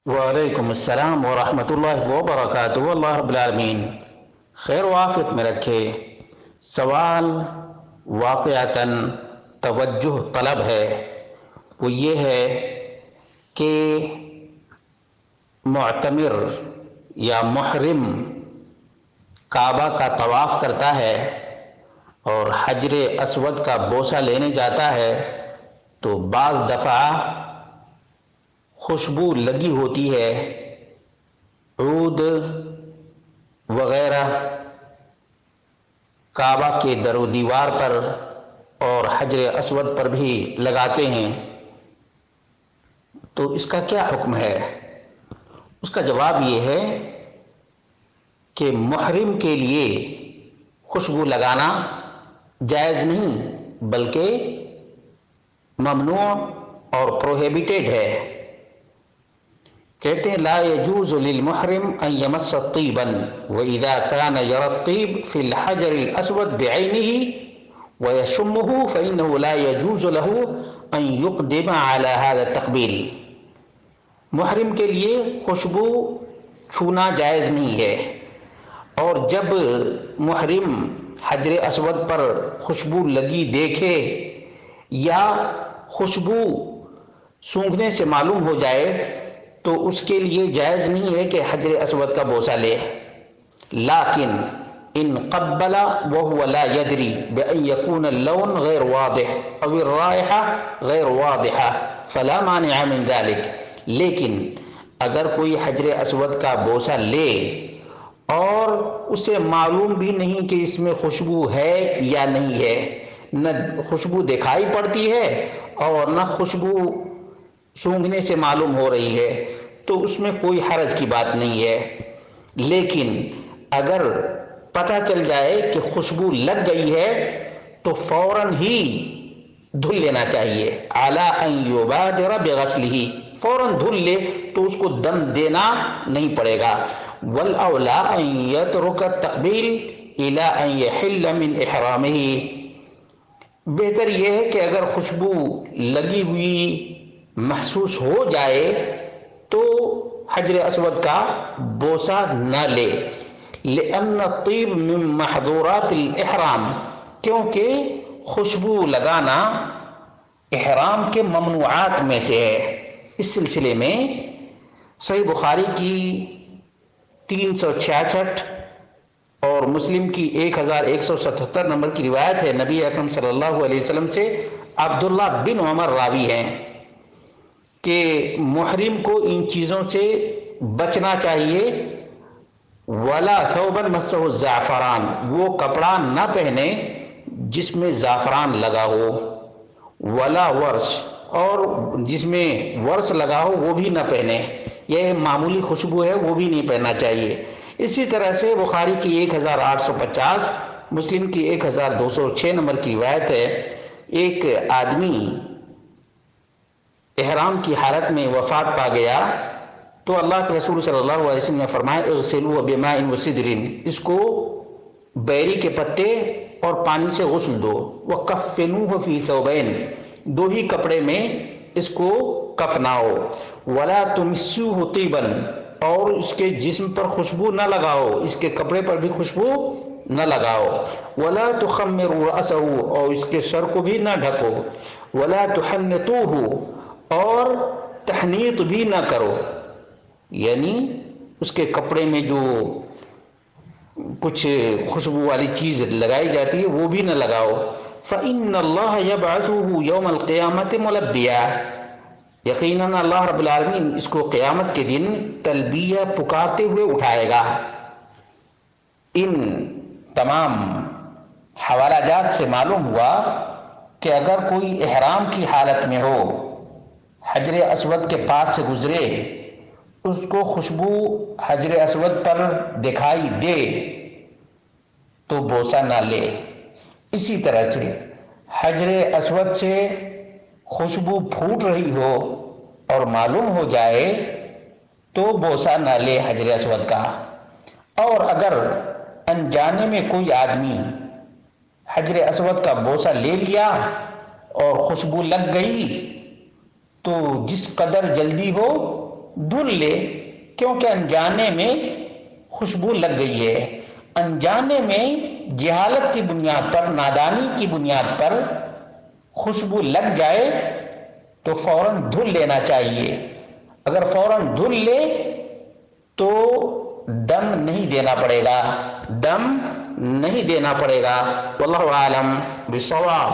وعلیکم السلام ورحمۃ اللہ وبرکاتہ۔ اللہ رب العالمین خیر و عافیت میں رکھے۔ سوال واقعتاً توجہ طلب ہے، وہ یہ ہے کہ معتمر یا محرم کعبہ کا طواف کرتا ہے اور حجر اسود کا بوسہ لینے جاتا ہے تو بعض دفعہ خوشبو لگی ہوتی ہے، عود وغیرہ کعبہ کے در و دیوار پر اور حجر اسود پر بھی لگاتے ہیں، تو اس کا کیا حکم ہے؟ اس کا جواب یہ ہے کہ محرم کے لیے خوشبو لگانا جائز نہیں بلکہ ممنوع اور پروہیبیٹڈ ہے۔ کہتے ہیں لا يجوز للمحرم ان يمس طيبا واذا كان يرى الطيب في الحجر الاسود بعينه ويشمه فانه لا يجوز له ان يقدم على هذا التقبيل۔ محرم کے لیے خوشبو چھونا جائز نہیں ہے، اور جب محرم حجر اسود پر خوشبو لگی دیکھے یا خوشبو سونگھنے سے معلوم ہو جائے تو اس کے لیے جائز نہیں ہے کہ حجر اسود کا بوسہ لے، لیکن ان قبل وهو لا يدري بأن يكون اللون غير واضح او الرائحة غير واضحة فلا مانع من ذلك۔ لیکن اگر کوئی حجر اسود کا بوسہ لے اور اسے معلوم بھی نہیں کہ اس میں خوشبو ہے یا نہیں ہے، نہ خوشبو دکھائی پڑتی ہے اور نہ خوشبو سونگھنے سے معلوم ہو رہی ہے، تو اس میں کوئی حرج کی بات نہیں ہے۔ لیکن اگر پتہ چل جائے کہ خوشبو لگ گئی ہے تو فوراً ہی دھل لینا چاہیے، اعلیٰ ان یبادر بغسلہ، فوراً دھل لے تو اس کو دم دینا نہیں پڑے گا۔ والاولیٰ ان یترک التقبیل الی ان یحل من احرامہ، بہتر یہ ہے کہ اگر خوشبو لگی ہوئی محسوس ہو جائے تو حجر اسود کا بوسہ نہ لے، لأن الطیب من محظورات الاحرام، کیونکہ خوشبو لگانا احرام کے ممنوعات میں سے ہے۔ اس سلسلے میں صحیح بخاری کی 366 اور مسلم کی 1177 نمبر کی روایت ہے، نبی اکرم صلی اللہ علیہ وسلم سے عبداللہ بن عمر راوی ہیں کہ محرم کو ان چیزوں سے بچنا چاہیے۔ ولا ثوبا مسہ الزعفران، وہ کپڑا نہ پہنے جس میں زعفران لگا ہو، ولا ورس، اور جس میں ورس لگا ہو وہ بھی نہ پہنے، یہ معمولی خوشبو ہے وہ بھی نہیں پہننا چاہیے۔ اسی طرح سے بخاری کی 1850، مسلم کی 1206 نمبر کی روایت ہے، ایک آدمی احرام کی حالت میں وفات پا گیا تو اللہ کے رسول صلی اللہ علیہ وسلم نے فرمایا اغسلوہ بماء وسدر، اس کو بیری کے پتے اور پانی سے غسل دو، وکفنوہ فی ثوبین، دو ہی کپڑے میں اس کو کفناؤ، ولا تمسوہ طیبا، اور اس کے جسم پر خوشبو نہ لگاؤ، اس کے کپڑے پر بھی خوشبو نہ لگاؤ، ولا تخمروا رأسہ، اور اس کے سر کو بھی نہ ڈھکو، ولا تحنطوہ، اور تحنیط بھی نہ کرو، یعنی اس کے کپڑے میں جو کچھ خوشبو والی چیز لگائی جاتی ہے وہ بھی نہ لگاؤ، فإن اللہ یبعثہ یوم القیامت ملبیا، یقیناً اللہ رب العالمین اس کو قیامت کے دن تلبیہ پکارتے ہوئے اٹھائے گا۔ ان تمام حوالہ جات سے معلوم ہوا کہ اگر کوئی احرام کی حالت میں ہو، حجر اسود کے پاس سے گزرے، اس کو خوشبو حجر اسود پر دکھائی دے تو بوسہ نہ لے۔ اسی طرح سے حجر اسود سے خوشبو پھوٹ رہی ہو اور معلوم ہو جائے تو بوسہ نہ لے حجر اسود کا۔ اور اگر انجانے میں کوئی آدمی حجر اسود کا بوسہ لے لیا اور خوشبو لگ گئی تو جس قدر جلدی ہو دھل لے، کیونکہ انجانے میں خوشبو لگ گئی ہے. انجانے میں جہالت کی بنیاد پر، نادانی کی بنیاد پر خوشبو لگ جائے تو فوراً دھل لینا چاہیے. اگر فوراً دھل لے تو دم نہیں دینا پڑے گا، دم نہیں دینا پڑے گا. واللہ عالم بالصواب.